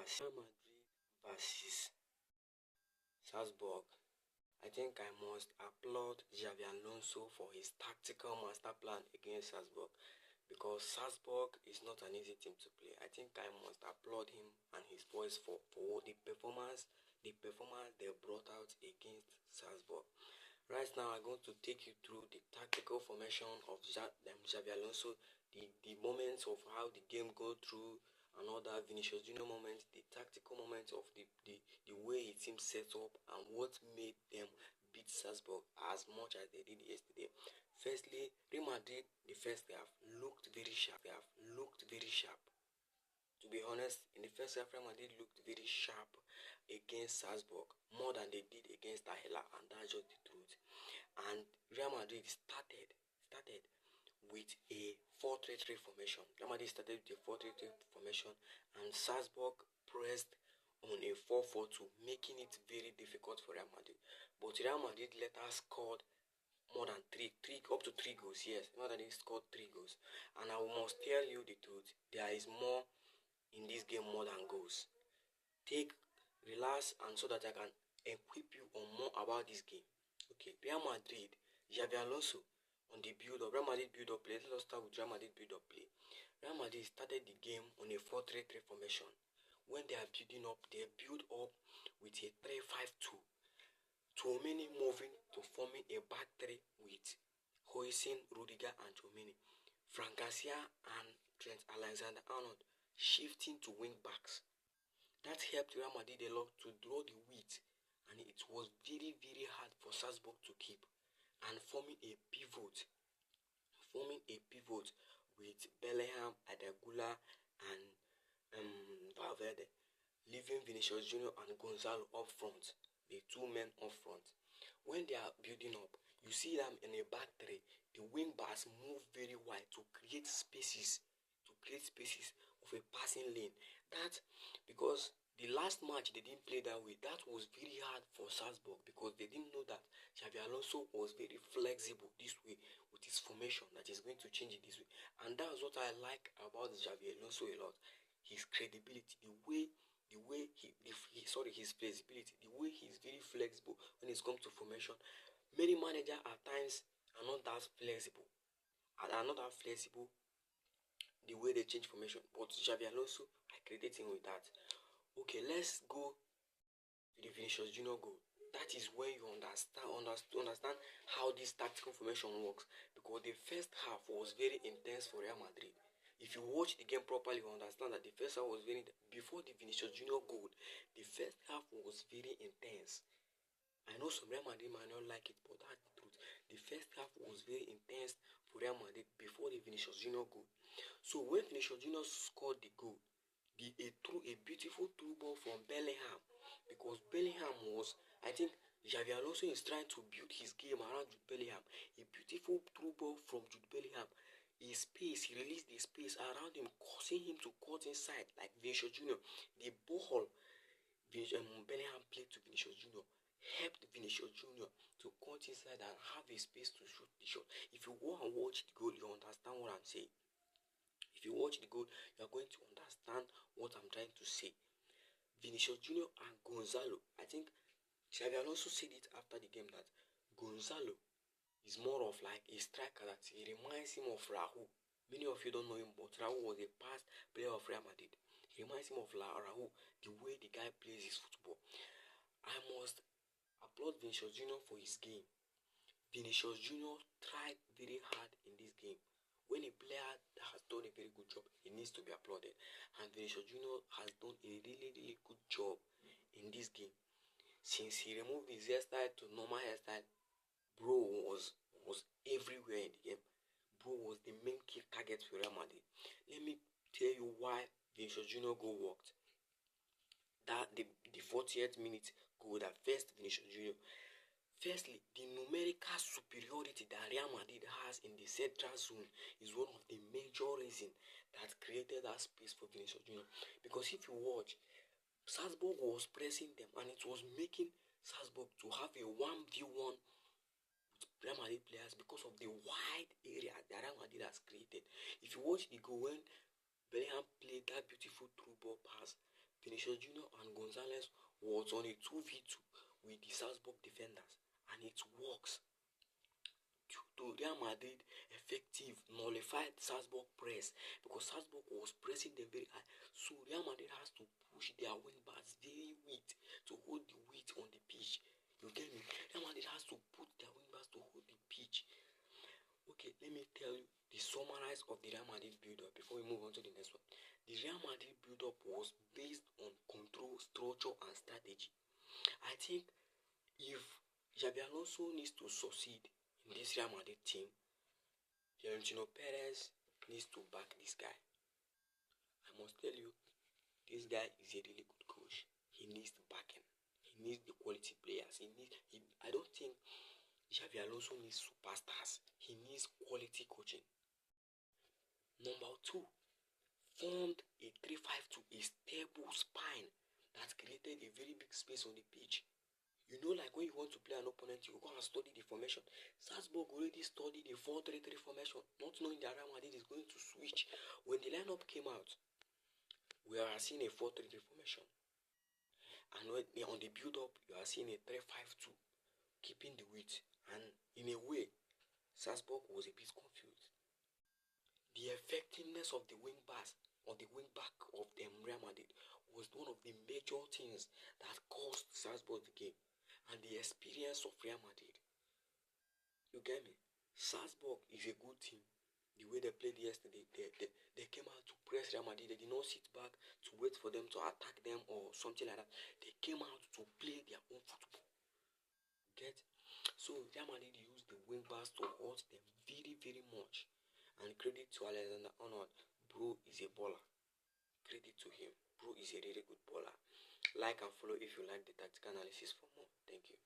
versus Salzburg. I think I must applaud Xavi Alonso for his tactical master plan against Salzburg, because Salzburg is not an easy team to play. I think I must applaud him and his boys for the performance they brought out against Salzburg. Right now, I'm going to take you through the tactical formation of Xavi Alonso, the moments of how the game go through, and other Vinicius Junior moments, the tactical moments of the way his team set up, and what made them beat Salzburg as much as they did yesterday. Firstly, Real Madrid, the first half, looked very sharp. They have looked very sharp. To be honest, in the first half, Real Madrid looked very sharp against Salzburg, more than they did against Ahela, and that's just the truth. And Real Madrid started with a 4-3-3 formation. Real Madrid started with a 4-3-3 formation, and Salzburg pressed on a 4-4-2, making it very difficult for Real Madrid. But Real Madrid later scored more than up to 3 goals. Yes, more than they scored 3 goals. And I must tell you the truth, there is more in this game more than goals. Relax, and so that I can equip you on more about this game. Okay, Real Madrid, Xavi Alonso on the build-up. Real Madrid build-up play. Let us start with Real Madrid build-up play. Real Madrid started the game on a 4-3-3 formation. When they are building up, they build up with a 3-5-2. Tchouaméni moving to forming a back three with Hoisin, Rudiger, and Tchouaméni. Frank Garcia and Trent Alexander-Arnold shifting to wing backs. That helped Real Madrid a lot to draw the width, and it was very, very hard for Salzburg to keep. And forming a pivot with Bellingham, Adagula, and Valverde, leaving Vinicius Junior and Gonzalo up front, the two men up front. When they are building up, you see them in a back three. The wing backs move very wide to create spaces of a passing lane. That, because the last match they didn't play that way, that was very hard for Salzburg, because they didn't know that Xavi Alonso was very flexible this way with his formation, that is going to change it this way. And that's what I like about Xavi Alonso a lot. His credibility, his flexibility, the way he's very flexible when it comes to formation. Many managers at times are not that flexible, the way they change formation. But Xavi Alonso, I credit him with that. Okay, let's go to the Vinicius Junior goal. That is when you understand how this tactical formation works, because the first half was very intense for Real Madrid. If you watch the game properly, you understand that the first half was before the Vinicius Junior goal, the first half was very intense. I know some Real Madrid might not like it, but that's the truth. The first half was very intense for Real Madrid before the Vinicius Junior goal. So when Vinicius Junior scored the goal, threw a beautiful through ball from Bellingham, because Bellingham was, I think Xavi Alonso is trying to build his game around Jude Bellingham. A beautiful through ball from Jude Bellingham. He released the space around him, causing him to cut inside like Vinicius Junior. The ball Bellingham played to Vinicius Junior helped Vinicius Junior to cut inside and have a space to shoot the shot. If you go and watch the goal, you understand what I'm saying. If you watch the goal, you are going to understand what I'm trying to say. Vinicius Junior and Gonzalo, I think Xavi Alonso said it after the game, that Gonzalo is more of like a striker, that he reminds him of Raul. Many of you don't know him, but Raul was a past player of Real Madrid. He reminds him of Raul, the way the guy plays his football. I must applaud Vinicius Junior for his game. Vinicius Junior tried very hard in this game. When a player has done a very good job, he needs to be applauded. And Vinicius Junior has done a really, really good job in this game. Since he removed his hairstyle to normal hairstyle, bro was everywhere in the game. Bro was the main key target for Real Madrid. Let me tell you why Vinicius Junior goal worked. That the 40th minute goal that first Vinicius Junior. Firstly, the numerical superiority that Real Madrid has in the central zone is one of the major reasons that created that space for Vinicius Junior. Because if you watch, Salzburg was pressing them, and it was making Salzburg to have a 1v1 with Real Madrid players because of the wide area that Real Madrid has created. If you watch the goal when Bellingham played that beautiful through ball pass, Vinicius Junior and Gonzalez was on a 2v2 with the Salzburg defenders, and it works. To Real Madrid effective nullified Salzburg press, because Salzburg was pressing them very high. So Real Madrid has to push their wing backs very weight to hold the weight on the pitch. You get me? Real Madrid has to put their wing backs to hold the pitch. Okay, let me tell you the summarize of the Real Madrid build-up before we move on to the next one. The Real Madrid build-up was based on control, structure, and strategy. I think if Xabi Alonso needs to succeed in this Real Madrid team, Florentino Perez needs to back this guy. I must tell you, this guy is a really good coach. He needs the backing. He needs the quality players. I don't think Xabi Alonso needs superstars. He needs quality coaching. Number 2, formed a 3-5-2, a stable spine that created a very big space on the pitch. You know, like when you want to play an opponent, you go and study the formation. Salzburg already studied a 4-3-3 formation, not knowing that Real Madrid is going to switch. When the lineup came out, we are seeing a 4-3-3 formation. And when on the build-up, you are seeing a 3-5-2, keeping the width. And in a way, Salzburg was a bit confused. The effectiveness of the wing back of Real Madrid was one of the major things that cost Salzburg the game, and the experience of Real Madrid. You get me? Salzburg is a good team. The way they played yesterday, they came out to press Real Madrid. They did not sit back to wait for them to attack them or something like that. They came out to play their own football. Get? So Real Madrid used the wing backs to hurt them very, very much. And credit to Alexander Arnold. Bro is a baller. Credit to him. Bro is a really good baller. Like and follow if you like the tactical analysis for more. Thank you.